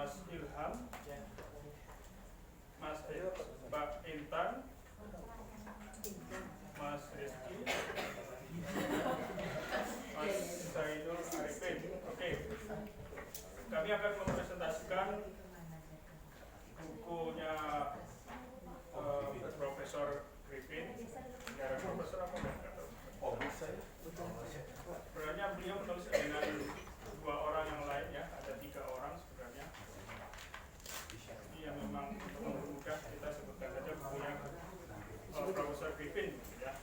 Mas Ilham, Mbak Intan, Mas Rizky, Mas Zainul Arifin. Oke, kami akan mempresentasikan bukunya Profesor Griffin. Ya, Profesor apa enggak tahu. Sebenarnya beliau menulis dengan dua orang yang lain ya, ada 3 orang sebenarnya. Ini yang memang untuk mempermudah kita sebutkan saja bukunya Profesor Griffin ya.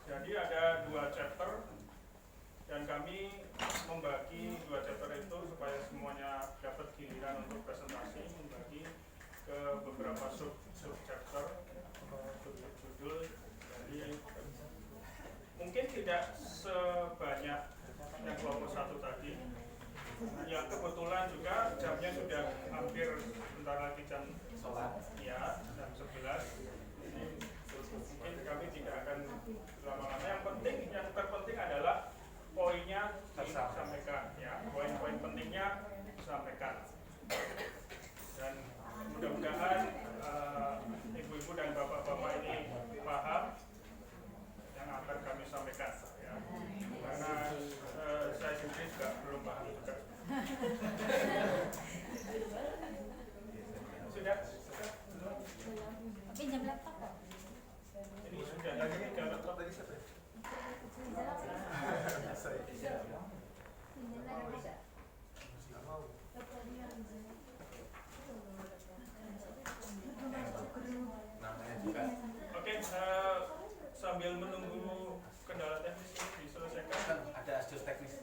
Jadi ada 2 chapter dan kami membagi 2 chapter itu supaya semuanya dapat giliran untuk presentasi, membagi ke beberapa sub chapter, judul. Jadi mungkin tidak sebanyak yang kelompok 1 tadi. Yang kebetulan juga jamnya sudah hampir sebentar lagi jam ya, jam 11. Ini mungkin kami tidak akan lama-lama. Yang terpenting adalah poinnya disampaikan ya, poin-poin pentingnya disampaikan. Dan mudah-mudahan ibu-ibu dan bapak-bapak ini paham yang akan kami sampaikan ya. Karena saya sendiri juga belum paham juga. Sudah? Pinjam laptop kok. Ini sudah lagi pinjam laptop tadi siapa? Oke, sambil menunggu kendala teknis ini diselesaikan. Ada jus teknis.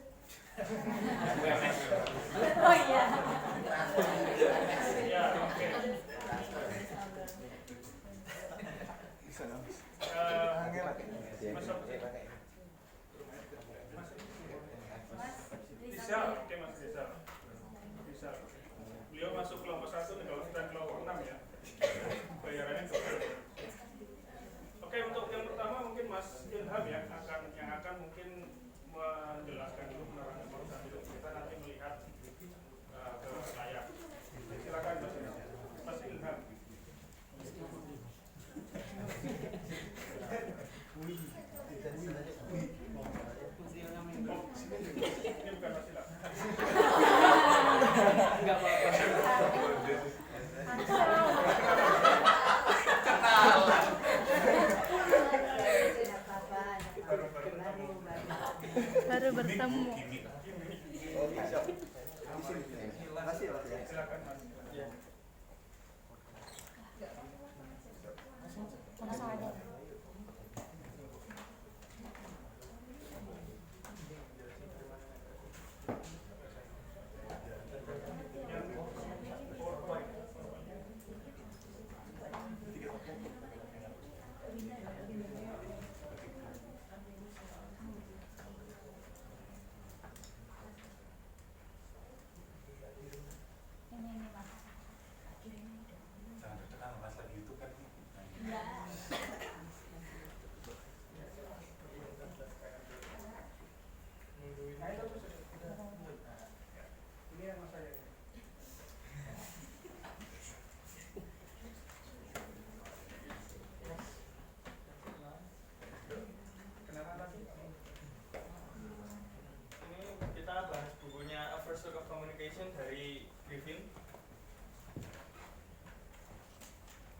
Oh iya. Ya, oke. Bisa, oke Mas Rizal. Bisa. Beliau masuk kelompok 1 nih, kalau kita kelompok 6 ya. Bayarannya double. Oke, untuk yang pertama mungkin Mas Ilham ya yang akan mungkin menjelaskan dulu menerangkan sambil kita nanti melihat ke layar. Silakan Mas Ilham. Mas Ilham. Ini bukan Mas Ilham. Enggak apa-apa. Baru bertemu. Silakan Mas. Langsung aja. Ini Mas. Jangan terkenal Mas lagi YouTube kan. Iya. Ini yang Mas saya. Kenalan lagi. Ini kita bahas bukunya A First Look of Communication dari Griffin.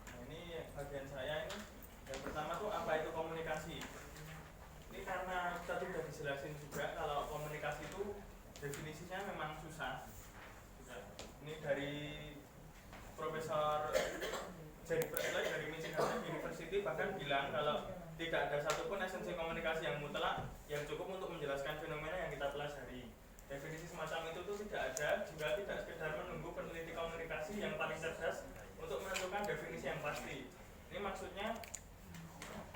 Nah, ini bagian saya ini. Yang pertama tuh apa itu komunikasi? Ini karena tadi sudah dijelasin juga kalau komunikasi itu definisinya memang susah. Ini dari Profesor Jennifer Elliott dari Michigan University bahkan bilang kalau tidak ada satupun esensi komunikasi yang mutlak yang cukup untuk menjelaskan fenomena yang kita pelajari. Definisi semacam itu tuh tidak ada jika tidak sekedar menunggu peneliti komunikasi yang paling cerdas untuk menentukan definisi yang pasti. Ini maksudnya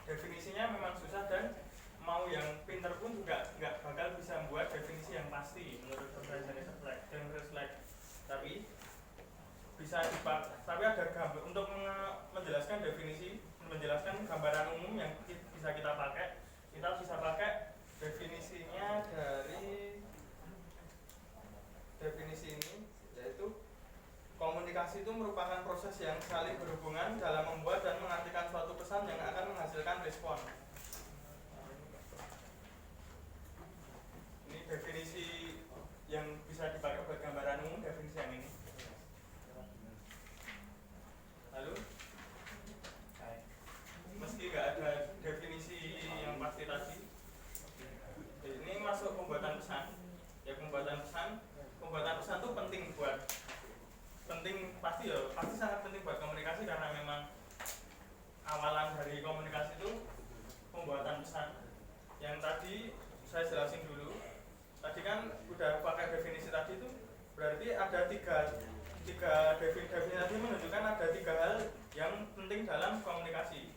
definisinya memang susah dan mau yang pinter pun juga nggak bakal bisa membuat definisi yang pasti menurut Profesor Jennifer Elliott. Tapi bisa dipakai, tapi ada gambar untuk menjelaskan definisi, menjelaskan gambaran umum yang bisa kita pakai. Kita bisa pakai definisinya dari proses yang saling berhubungan dalam membuat dan mengartikan suatu pesan yang akan menghasilkan respon. Ini definisi yang bisa dipakai buat gambaran umum, definisi yang ini. Lalu meski nggak ada definisi yang pasti tadi, ini masuk pembuatan pesan. Ya pembuatan pesan itu pasti sangat penting buat komunikasi, karena memang awalan dari komunikasi itu pembuatan pesan. Yang tadi saya jelasin dulu. Tadi kan udah pakai definisi tadi itu, berarti ada tiga definisi tadi menunjukkan ada 3 hal yang penting dalam komunikasi,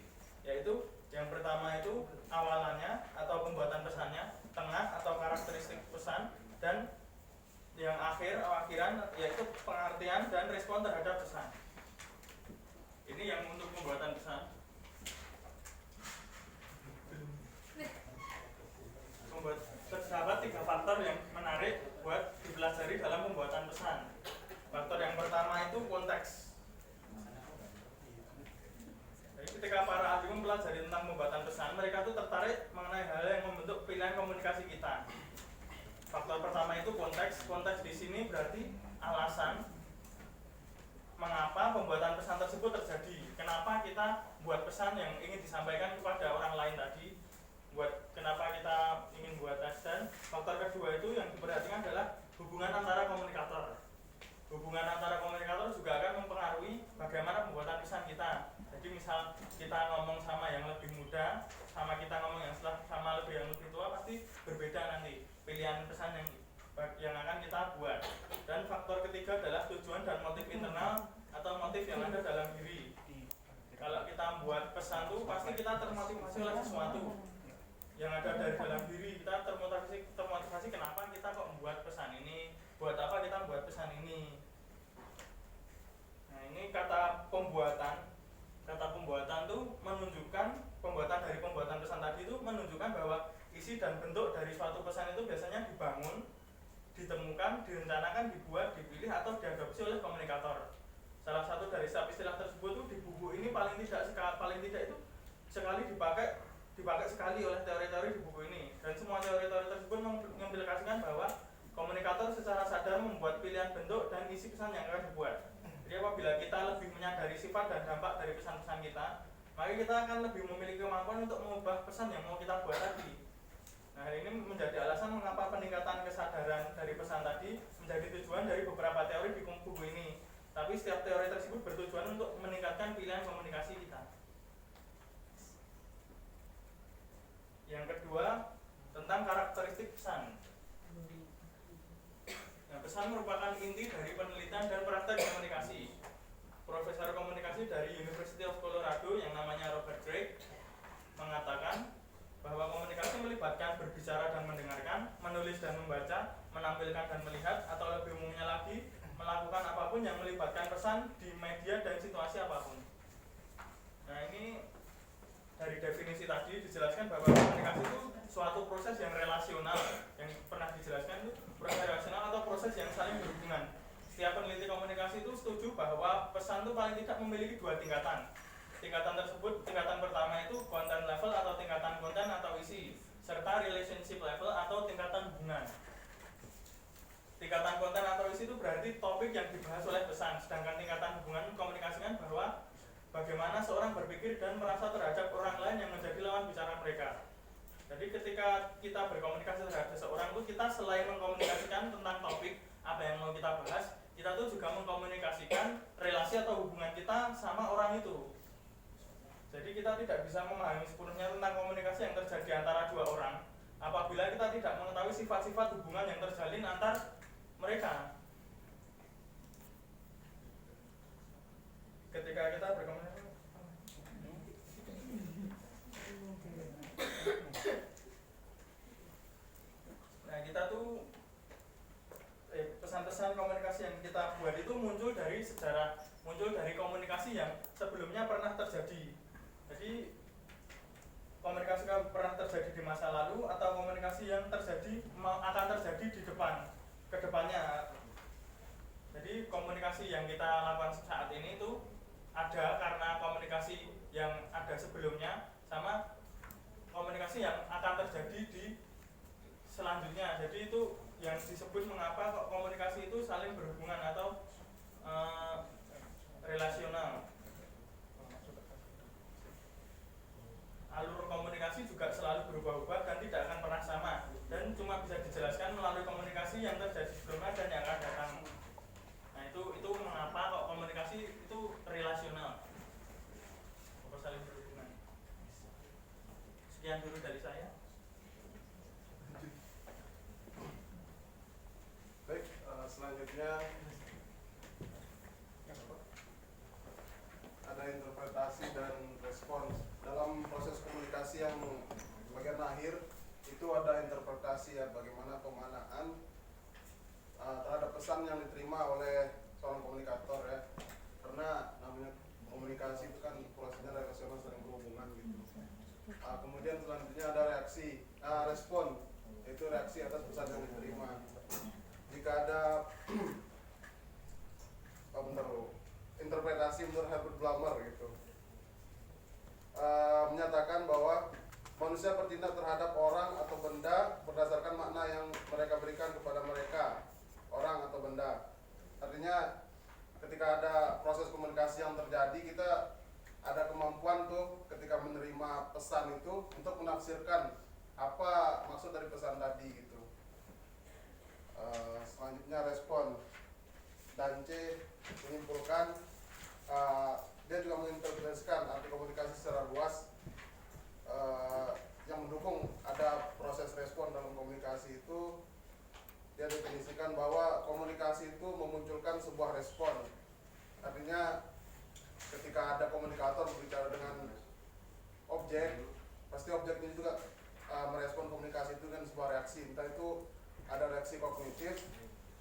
yaitu yang pertama itu awalannya atau pembuatan pesannya, tengah atau karakteristik pesan, dan yang akhiran yaitu pengertian dan respon terhadap pesan. Ini yang untuk pembuatan pesan. Terdapat 3 faktor yang menarik buat dipelajari dalam pembuatan pesan. Faktor yang pertama itu konteks. Jadi ketika para ahli mempelajari tentang pembuatan pesan, mereka tuh tertarik mengenai hal yang membentuk pilihan komunikasi kita. Faktor pertama itu konteks. Konteks di sini berarti alasan mengapa pembuatan pesan tersebut terjadi. Kenapa kita buat pesan yang ingin disampaikan kepada orang lain tadi. Kenapa kita ingin buat tes. Dan faktor kedua itu yang diperhatikan adalah hubungan antara komunikator. Hubungan antara komunikator juga akan mempengaruhi bagaimana pembuatan pesan kita. Jadi misal kita ngomong sama yang lebih muda, sama kita ngomong yang lebih tua, pasti berbeda nanti pilihan pesan yang akan kita buat. Dan faktor ketiga adalah tujuan dan motif internal atau motif yang ada dalam diri. Kalau kita buat pesan tuh pasti kita termotivasi oleh sesuatu yang ada dari dalam diri. Kita termotivasi kenapa kita kok membuat pesan ini, buat apa kita membuat pesan ini. Nah, ini kata pembuatan tuh menunjukkan, pembuatan pesan tadi itu menunjukkan bahwa isi dan bentuk dari suatu pesan itu biasanya dibangun, ditemukan, direncanakan, dibuat, dipilih atau diadopsi oleh komunikator. Salah satu dari istilah tersebut tuh di buku ini paling tidak itu sekali dipakai sekali oleh teori-teori di buku ini. Dan semua teori-teori tersebut mengimplikasikan bahwa komunikator secara sadar membuat pilihan bentuk dan isi pesan yang akan dibuat. Jadi apabila kita lebih menyadari sifat dan dampak dari pesan-pesan kita, maka kita akan lebih memiliki kemampuan untuk mengubah pesan yang mau kita buat tadi. Nah, ini menjadi alasan mengapa peningkatan kesadaran dari pesan tadi menjadi tujuan dari beberapa teori di buku ini. Tapi setiap teori tersebut bertujuan untuk meningkatkan pilihan komunikasi kita. Yang kedua, tentang karakteristik pesan. Nah, pesan merupakan inti dari penelitian dan praktek komunikasi. Profesor komunikasi dari University of Colorado yang namanya Robert Drake mengatakan bahwa komunikasi melibatkan berbicara dan mendengarkan, menulis dan membaca, menampilkan dan melihat, atau lebih umumnya lagi, melakukan apapun yang melibatkan pesan di media dan situasi apapun. Nah, ini dari definisi tadi dijelaskan bahwa komunikasi itu suatu proses yang relasional, yang pernah dijelaskan itu proses relasional atau proses yang saling berhubungan. Setiap peneliti komunikasi itu setuju bahwa pesan itu paling tidak memiliki 2 tingkatan. Tingkatan tersebut, tingkatan pertama itu content level atau tingkatan konten atau isi, serta relationship level atau tingkatan hubungan. Tingkatan konten atau isi itu berarti topik yang dibahas oleh pesan, sedangkan tingkatan hubungan mengkomunikasikan bahwa bagaimana seorang berpikir dan merasa terhadap orang lain yang menjadi lawan bicara mereka. Jadi ketika kita berkomunikasi terhadap seseorang itu, kita selain mengkomunikasikan tentang topik apa yang mau kita bahas, kita tuh juga mengkomunikasikan relasi atau hubungan kita sama orang itu. Jadi kita tidak bisa memahami sepenuhnya tentang komunikasi yang terjadi antara 2 orang apabila kita tidak mengetahui sifat-sifat hubungan yang terjalin antar mereka. Ketika kita berkomunikasi, nah kita tuh pesan-pesan komunikasi yang kita buat itu muncul dari sejarah, muncul dari komunikasi yang sebelumnya pernah terjadi. Jadi komunikasi yang pernah terjadi di masa lalu atau komunikasi yang akan terjadi di kedepannya. Jadi komunikasi yang kita lakukan saat ini itu ada karena komunikasi yang ada sebelumnya sama komunikasi yang akan terjadi di selanjutnya. Jadi itu yang disebut mengapa kok komunikasi itu saling berhubungan atau relasional. Alur komunikasi juga selalu berubah-ubah dan tidak akan pernah sama, dan cuma bisa dijelaskan melalui komunikasi yang terjadi sebelumnya dan yang akan datang. Nah itu mengapa kok komunikasi itu relasional, saling berhubungan. Sekian dulu dari saya. Baik, selanjutnya ada interpretasi dan respons. Dalam proses komunikasi yang bagian akhir itu ada interpretasi ya, bagaimana pemaknaan terhadap pesan yang diterima oleh seorang komunikator ya. Karena namanya komunikasi itu kan prosesnya relasional, saling berhubungan gitu. Kemudian selanjutnya ada respon, yaitu reaksi atas pesan yang diterima. Jika ada interpretasi menurut Herbert Blumer gitu, menyatakan bahwa manusia bertindak terhadap orang atau benda berdasarkan makna yang mereka berikan kepada mereka, orang atau benda. Artinya ketika ada proses komunikasi yang terjadi, kita ada kemampuan tuh ketika menerima pesan itu untuk menafsirkan apa maksud dari pesan tadi gitu. Selanjutnya respon. Dance menyimpulkan, dia juga menginterpretasikan arti komunikasi secara luas, yang mendukung ada proses respon dalam komunikasi itu. Dia definisikan bahwa komunikasi itu memunculkan sebuah respon. Artinya ketika ada komunikator berbicara dengan objek, pasti objek ini juga merespon komunikasi itu dengan sebuah reaksi, entah itu ada reaksi kognitif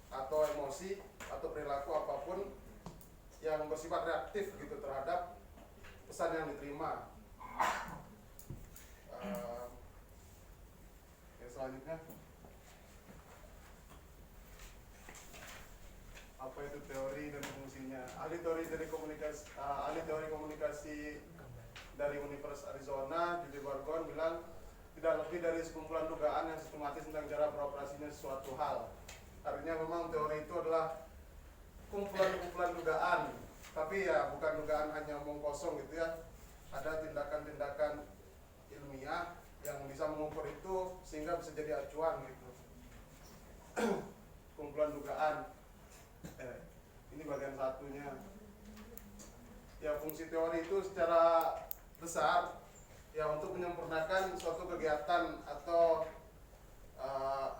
atau emosi atau perilaku apapun yang bersifat reaktif gitu terhadap pesan yang diterima. Selanjutnya, apa itu teori dan fungsinya? Ahli teori komunikasi dari Universitas Arizona, Judy Bargon bilang tidak lebih dari sekumpulan dugaan yang sistematis tentang cara beroperasinya sesuatu hal. Artinya memang teori itu adalah kumpulan-kumpulan dugaan, tapi ya bukan dugaan hanya omong kosong gitu ya. Ada tindakan-tindakan ilmiah yang bisa mengukur itu sehingga bisa jadi acuan gitu. Kumpulan dugaan. Ini bagian satunya. Ya, fungsi teori itu secara besar ya untuk menyempurnakan suatu kegiatan atau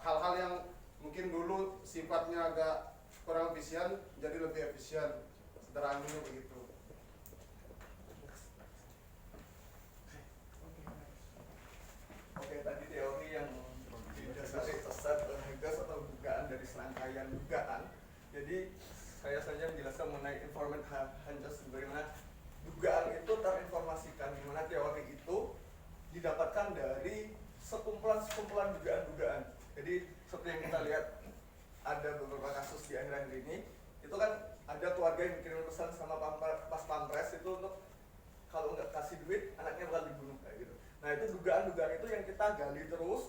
hal-hal yang mungkin dulu sifatnya agak kurang efisien jadi lebih efisien, sederhananya begitu. Oke, tadi teori yang didasari sesat Hegel atau dugaan dari serangkaian dugaan. Jadi saya saja menjelaskan mengenai informant hunches, bagaimana dugaan itu terinformasikan, di mana teori itu didapatkan dari sekumpulan dugaan-dugaan. Jadi seperti yang kita lihat ada beberapa kasus di akhir-akhir ini, itu kan ada keluarga yang kirim pesan sama pas pampres itu untuk kalau nggak kasih duit anaknya bakal dibunuh kayak gitu. Nah itu dugaan-dugaan itu yang kita gali terus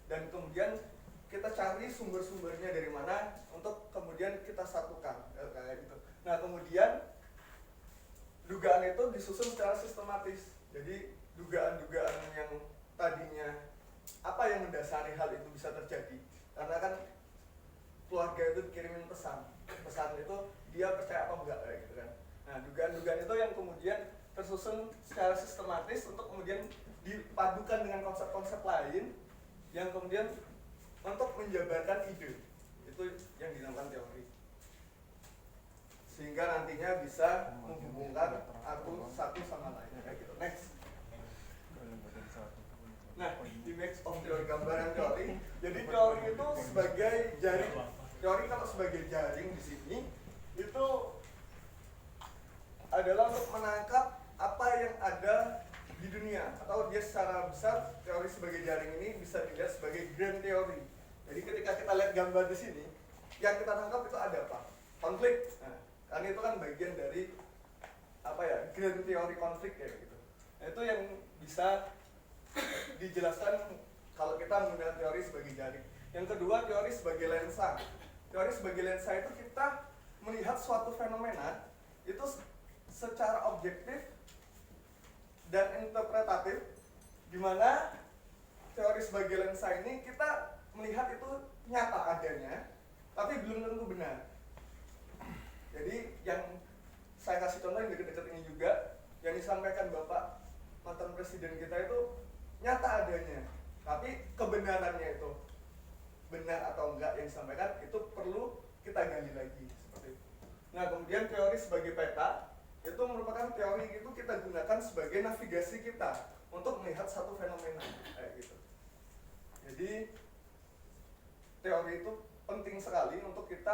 dan kemudian kita cari sumber-sumbernya dari mana untuk kemudian kita satukan kayak gitu. Nah kemudian dugaan itu disusun secara sistematis. Jadi dugaan-dugaan yang tadinya apa yang mendasari hal itu bisa terjadi, karena kan keluarga itu dikirimin pesan itu dia percaya apa enggak kayak gitu kan. Nah dugaan-dugaan itu yang kemudian tersusun secara sistematis untuk kemudian dipadukan dengan konsep-konsep lain yang kemudian untuk menjabarkan ide. Itu yang dinamakan teori, sehingga nantinya bisa menghubungkan satu sama lain kayak gitu. Next. Nah, image of teori, gambaran teori. Jadi teori itu sebagai jaring. Teori kalau sebagai jaring di sini itu adalah untuk menangkap apa yang ada di dunia, atau dia secara besar teori sebagai jaring ini bisa dilihat sebagai grand teori. Jadi ketika kita lihat gambar di sini, yang kita tangkap itu ada apa? Konflik. Nah, karena itu kan bagian dari apa ya, grand teori konflik ya gitu. Nah, itu yang bisa dijelaskan kalau kita menggunakan teori sebagai jaring. Yang kedua, teori sebagai lensa. Teori sebagai lensa itu kita melihat suatu fenomena itu secara objektif dan interpretatif, di mana teori sebagai lensa ini kita melihat itu nyata adanya, tapi belum tentu benar. Jadi yang saya kasih contoh yang dekat-dekat ini juga, yang disampaikan Bapak mantan presiden kita itu nyata adanya, tapi kebenarannya itu benar atau enggak yang disampaikan itu perlu kita gali lagi seperti itu. Nah, kemudian teori sebagai peta itu merupakan teori itu kita gunakan sebagai navigasi kita untuk melihat satu fenomena kayak gitu. Jadi teori itu penting sekali untuk kita